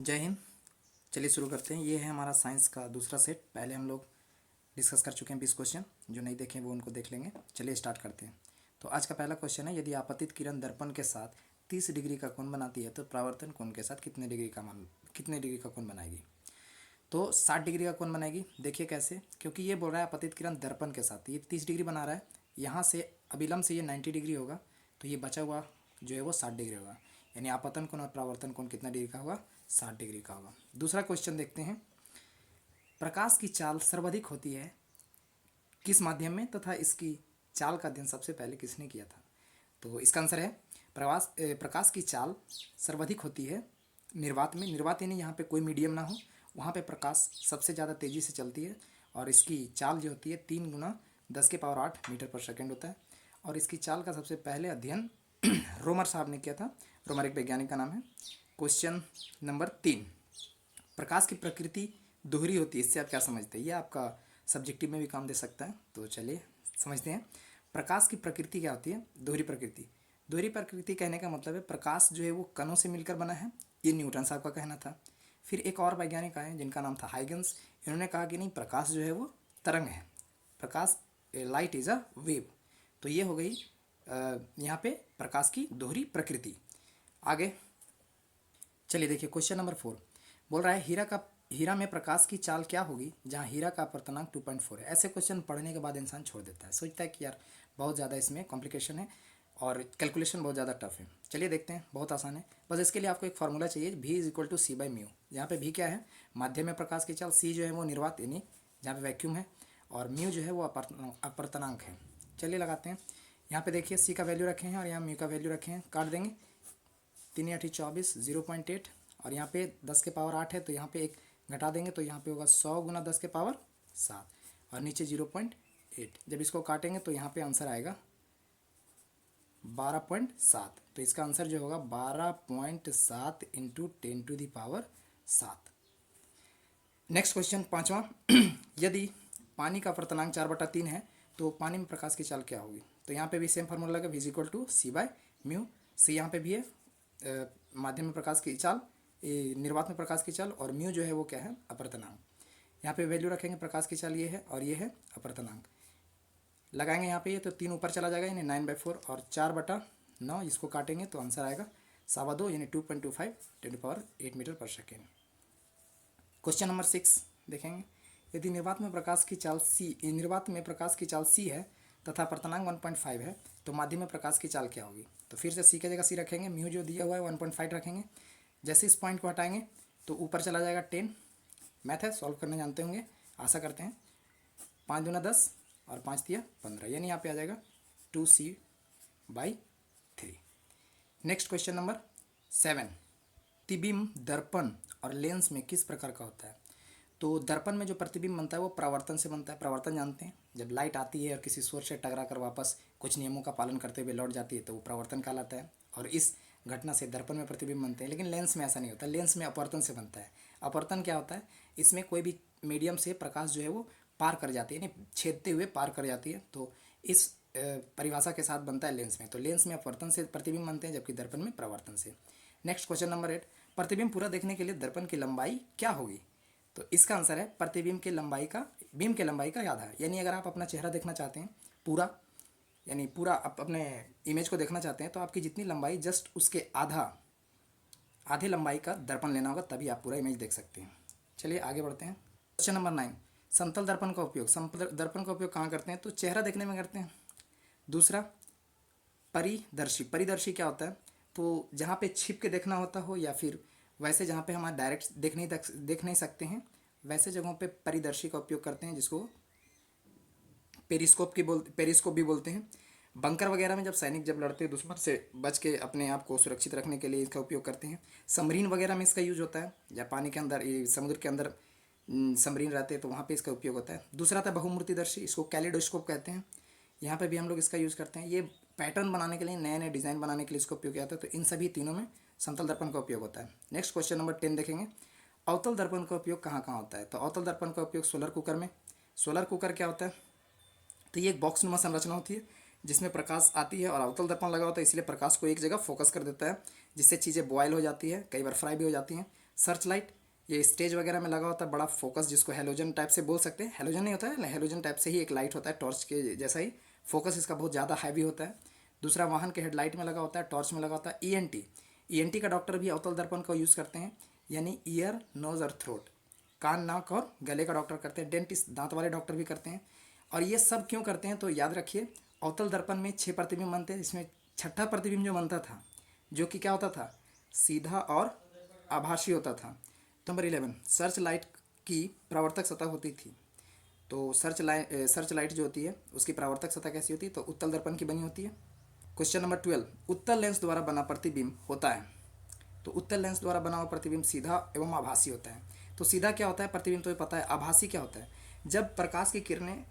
जय हिंद। चलिए शुरू करते हैं। ये है हमारा साइंस का दूसरा सेट। पहले हम लोग डिस्कस कर चुके हैं 20 क्वेश्चन। जो नहीं देखें वो उनको देख लेंगे। चलिए स्टार्ट करते हैं। तो आज का पहला क्वेश्चन है, यदि आपतित किरण दर्पण के साथ 30 डिग्री का कोण बनाती है तो परावर्तन कोण के साथ कितने डिग्री का कोण बनाएगी। तो 60 डिग्री का कोण बनाएगी। देखिए कैसे, क्योंकि ये बोल रहा है आपतित किरण दर्पण के साथ, ये 30 डिग्री बना रहा है। यहाँ से अभिलंब से ये 90 डिग्री होगा, तो ये बचा हुआ जो है वो 60 डिग्री होगा। यानी आपतन कोण और परावर्तन कोण कितना डिग्री का होगा, 60 डिग्री का होगा। दूसरा क्वेश्चन देखते हैं, प्रकाश की चाल सर्वाधिक होती है किस माध्यम में तथा इसकी चाल का अध्ययन सबसे पहले किसने किया था। तो इसका आंसर है प्रकाश की चाल सर्वाधिक होती है निर्वात में। निर्वात यानी यहाँ पे कोई मीडियम ना हो, वहाँ पे प्रकाश सबसे ज़्यादा तेज़ी से चलती है और इसकी चाल जो होती है 3 गुना 10⁸ मीटर पर सेकेंड होता है। और इसकी चाल का सबसे पहले अध्ययन रोमर साहब ने किया था। रोमर एक वैज्ञानिक का नाम है। क्वेश्चन नंबर 3, प्रकाश की प्रकृति दोहरी होती है, इससे आप क्या समझते हैं। ये आपका सब्जेक्टिव में भी काम दे सकता है। तो चलिए समझते हैं, प्रकाश की प्रकृति क्या होती है। दोहरी प्रकृति। दोहरी प्रकृति कहने का मतलब है प्रकाश जो है वो कणों से मिलकर बना है, ये न्यूटन साहब का कहना था। फिर एक और वैज्ञानिक आए जिनका नाम था हाइगन्स। इन्होंने कहा कि नहीं, प्रकाश जो है वो तरंग है, प्रकाश लाइट इज़ अ वेव। तो ये हो गई यहाँ पे प्रकाश की दोहरी प्रकृति। आगे चलिए देखिए, क्वेश्चन नंबर 4 बोल रहा है हीरा में प्रकाश की चाल क्या होगी जहाँ हीरा का अपवर्तनांक 2.4 है। ऐसे क्वेश्चन पढ़ने के बाद इंसान छोड़ देता है, सोचता है कि यार बहुत ज़्यादा इसमें कॉम्प्लिकेशन है और कैलकुलेशन बहुत ज़्यादा टफ है। चलिए देखते हैं, बहुत आसान है। बस इसके लिए आपको एक फार्मूला चाहिए, V = C/μ। यहाँ पे V क्या है, माध्यम में प्रकाश की चाल, C जो है वो निर्वात यानी जहाँ पे वैक्यूम है, और म्यू जो है वो अपवर्तनांक है। चलिए लगाते हैं। यहाँ पे देखिए C का वैल्यू रखे हैं और यहाँ म्यू का वैल्यू रखे हैं। काट देंगे, 3 × 24 0.8, और यहाँ पे 10⁸ है तो यहाँ पे एक घटा देंगे तो यहाँ पे होगा 100 × 10⁻7 और नीचे 0.8। जब इसको काटेंगे तो यहाँ पे आंसर आएगा 12.7। तो इसका आंसर जो होगा 12.7 × 10⁻7। नेक्स्ट क्वेश्चन 5वां, यदि पानी का अपवर्तनांक 4/3 है तो पानी में प्रकाश की चाल क्या होगी। तो यहाँ पे भी सेम फार्मूला लगा, V = C/μ। C यहाँ पे भी है माध्यम में प्रकाश की चाल, निर्वात में प्रकाश की चाल, और म्यू जो है वो क्या है, अपवर्तनांक। यहाँ पे वैल्यू रखेंगे, प्रकाश की चाल ये है और ये है अपवर्तनांक। लगाएंगे यहाँ पे ये तो 3 ऊपर चला जाएगा यानी 9/4, और 4/9 इसको काटेंगे तो आंसर आएगा 2.25 यानी 2.25 10⁸8 मीटर पर सेकेंड। क्वेश्चन नंबर 6 देखेंगे, यदि निर्वात में प्रकाश की चाल C है तथा अपवर्तनांक 1.5 है तो माध्यम में प्रकाश की चाल क्या होगी। तो फिर से C की जगह C रखेंगे, म्यू जो दिया हुआ है 1.5 रखेंगे। जैसे इस पॉइंट को हटाएंगे तो ऊपर चला जाएगा 10। मैथ है, सॉल्व करने जानते होंगे, आशा करते हैं। 5 दूना 10 और 5 तिया 15, यानी यहाँ पे आ जाएगा 2C/3। नेक्स्ट क्वेश्चन नंबर 7, प्रतिबिंब दर्पण और लेंस में किस प्रकार का होता है। तो दर्पण में जो प्रतिबिंब बनता है वो परावर्तन से बनता है। परावर्तन जानते हैं, जब लाइट आती है और किसी सोर्स से टकरा कर वापस कुछ नियमों का पालन करते हुए लौट जाती है तो वो परावर्तन कहलाता है, और इस घटना से दर्पण में प्रतिबिंब बनते हैं। लेकिन लेंस में ऐसा नहीं होता, लेंस में अपवर्तन से बनता है। अपवर्तन क्या होता है, इसमें कोई भी मीडियम से प्रकाश जो है वो पार कर जाती है, यानी छेदते हुए पार कर जाती है। तो इस परिभाषा के साथ बनता है लेंस में। तो लेंस में अपवर्तन से प्रतिबिंब बनते हैं जबकि दर्पण में परावर्तन से। नेक्स्ट क्वेश्चन नंबर 8, प्रतिबिंब पूरा देखने के लिए दर्पण की लंबाई क्या होगी। तो इसका आंसर है प्रतिबिंब के लंबाई का, बीम के लंबाई का आधा। यानी अगर आप अपना चेहरा देखना चाहते हैं पूरा, यानी पूरा आप अपने इमेज को देखना चाहते हैं तो आपकी जितनी लंबाई जस्ट उसके आधे लंबाई का दर्पण लेना होगा, तभी आप पूरा इमेज देख सकते हैं। चलिए आगे बढ़ते हैं। क्वेश्चन नंबर 9, समतल दर्पण का उपयोग। समतल दर्पण का उपयोग कहाँ करते हैं, तो चेहरा देखने में करते हैं। दूसरा परिदर्शी। परिदर्शी क्या होता है, तो जहाँ पे छिप के देखना होता हो या फिर वैसे जहाँ पे हम डायरेक्ट देख नहीं सकते हैं, वैसे जगहों पे परिदर्शी का उपयोग करते हैं, जिसको पेरिस्कोप भी बोलते हैं। बंकर वगैरह में जब सैनिक लड़ते हैं दुश्मन से बच के अपने आप को सुरक्षित रखने के लिए इसका उपयोग करते हैं। सबमरीन वगैरह में इसका यूज होता है, या पानी के अंदर, समुद्र के अंदर सबमरीन रहते हैं तो वहाँ पे इसका उपयोग होता है। दूसरा था बहुमूर्तिदर्शी, इसको कैलिडोस्कोप कहते हैं। यहाँ पे भी हम लोग इसका यूज़ करते हैं। ये पैटर्न बनाने के लिए, नए नए डिज़ाइन बनाने के लिए इसका उपयोग किया जाता है। तो इन सभी तीनों में समतल दर्पण का उपयोग होता है। नेक्स्ट क्वेश्चन नंबर 10 देखेंगे, अवतल दर्पण का उपयोग कहाँ कहाँ होता है। तो अवतल दर्पण का उपयोग सोलर कुकर में। सोलर कुकर क्या होता है, तो ये एक बॉक्स नुमा संरचना होती है जिसमें प्रकाश आती है और अवतल दर्पण लगा होता है, इसलिए प्रकाश को एक जगह फोकस कर देता है, जिससे चीज़ें बॉयल हो जाती है, कई बार फ्राई भी हो जाती हैं। सर्च लाइट, ये स्टेज वगैरह में लगा होता है, बड़ा फोकस, जिसको हेलोजन टाइप से बोल सकते हैं। हेलोजन नहीं होता है, हेलोजन टाइप से ही एक लाइट होता है, टॉर्च के जैसा ही। फोकस इसका बहुत ज़्यादा हैवी होता है। दूसरा, वाहन के हेडलाइट में लगा होता है, टॉर्च में लगा होता है। ईएनटी, ईएनटी का डॉक्टर भी अवतल दर्पण का यूज़ करते हैं, यानी ईयर, नोज और थ्रोट, कान, नाक और गले का डॉक्टर करते हैं। डेंटिस्ट, दांत वाले डॉक्टर भी करते हैं। और ये सब क्यों करते हैं, तो याद रखिए, अवतल दर्पण में 6 प्रतिबिंब बनते हैं। इसमें छठा प्रतिबिंब जो बनता था, जो कि क्या होता था, सीधा और आभासी होता था। नंबर 11, सर्च लाइट की परावर्तक सतह होती थी। तो सर्च लाइट जो होती है उसकी परावर्तक सतह कैसी होती है, तो उत्तल दर्पण की बनी होती है। क्वेश्चन नंबर 12, उत्तल लेंस द्वारा बना प्रतिबिंब होता है। तो उत्तल लेंस द्वारा बना हुआ प्रतिबिंब सीधा एवं आभासी होता है। तो सीधा क्या होता है प्रतिबिंब, तो ये पता है। आभासी क्या होता है, जब प्रकाश की किरणें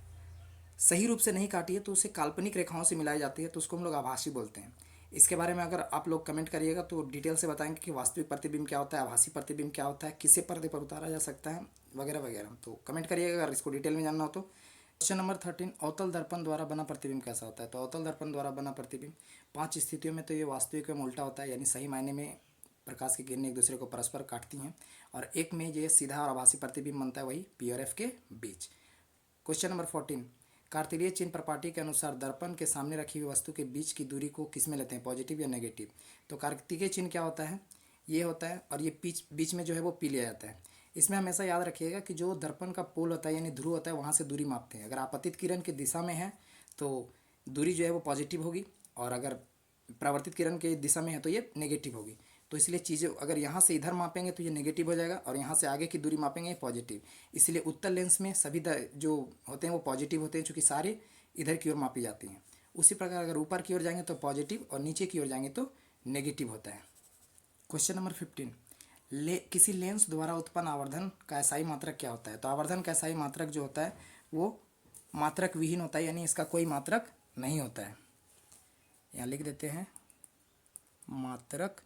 सही रूप से नहीं काटी है तो उसे काल्पनिक रेखाओं से मिलाई जाती है, तो उसको हम लोग आभासी बोलते हैं। इसके बारे में अगर आप लोग कमेंट करिएगा तो डिटेल से बताएंगे कि वास्तविक प्रतिबिंब क्या होता है, आभासी प्रतिबिंब क्या होता है, किसे पर्दे पर उतारा जा सकता है, वगैरह वगैरह। तो कमेंट करिएगा अगर इसको डिटेल में जानना हो तो। क्वेश्चन नंबर 13, अवतल दर्पण द्वारा बना प्रतिबिंब कैसा होता है। तो अवतल दर्पण द्वारा बना प्रतिबिंब 5 स्थितियों में तो ये वास्तविक एवं उल्टा होता है, यानी सही मायने में प्रकाश की किरणें एक दूसरे को परस्पर काटती हैं। और एक में ये सीधा और आभासी प्रतिबिंब बनता है, वही पी और एफ के बीच। क्वेश्चन नंबर 14, कार्तेलीय चिन्ह प्रपाटी के अनुसार दर्पण के सामने रखी हुई वस्तु के बीच की दूरी को किस में लेते हैं, पॉजिटिव या नेगेटिव। तो कार्तिकेय चिन्ह क्या होता है, ये होता है, और ये बीच में जो है वो पी लिया जाता है। इसमें हमेशा याद रखिएगा कि जो दर्पण का पोल होता है यानी ध्रुव होता है, वहाँ से दूरी मापते हैं। अगर आपतित किरण की दिशा में है तो दूरी जो है वो पॉजिटिव होगी, और अगर परावर्तित किरण की दिशा में है तो ये नेगेटिव होगी। तो इसलिए चीज़ें अगर यहाँ से इधर मापेंगे तो ये नेगेटिव हो जाएगा, और यहाँ से आगे की दूरी मापेंगे पॉजिटिव। इसलिए उत्तल लेंस में सभी जो होते हैं वो पॉजिटिव होते हैं, चूँकि सारे इधर की ओर मापी जाती हैं। उसी प्रकार अगर ऊपर की ओर जाएंगे तो पॉजिटिव, और नीचे की ओर जाएंगे तो नेगेटिव होता है। क्वेश्चन नंबर 15, किसी लेंस द्वारा उत्पन्न आवर्धन का एसआई मात्रक क्या होता है। तो आवर्धन का एसआई मात्रक जो होता है वो मात्रक विहीन होता है, यानी इसका कोई मात्रक नहीं होता है। यहाँ लिख देते हैं मात्रक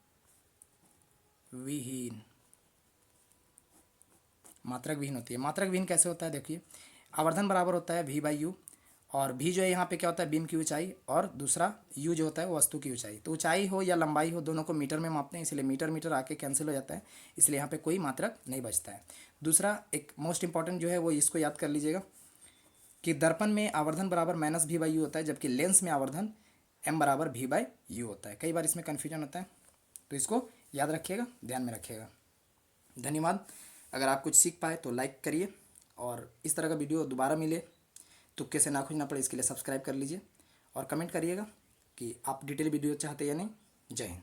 विहीन, मात्रक विहीन होती है। मात्रक विहीन कैसे होता है, देखिए, आवर्धन बराबर होता है v/u, और v जो है यहाँ पे क्या होता है, बीम की ऊंचाई, और दूसरा u जो होता है वो वस्तु की ऊंचाई। तो ऊंचाई हो या लंबाई हो, दोनों को मीटर में मापते हैं, इसलिए मीटर मीटर आके कैंसिल हो जाता है, इसलिए यहाँ पे कोई मात्रक नहीं बचता है। दूसरा, एक मोस्ट इंपॉर्टेंट जो है वो इसको याद कर लीजिएगा कि दर्पण में आवर्धन बराबर -v/u होता है, जबकि लेंस में आवर्धन m बराबर v/u होता है। कई बार इसमें कन्फ्यूजन होता है, तो इसको याद रखिएगा, ध्यान में रखिएगा। धन्यवाद। अगर आप कुछ सीख पाए तो लाइक करिए, और इस तरह का वीडियो दोबारा मिले, तुक्के से ना खोजना पड़े, इसके लिए सब्सक्राइब कर लीजिए, और कमेंट करिएगा कि आप डिटेल वीडियो चाहते या नहीं। जय हिंद।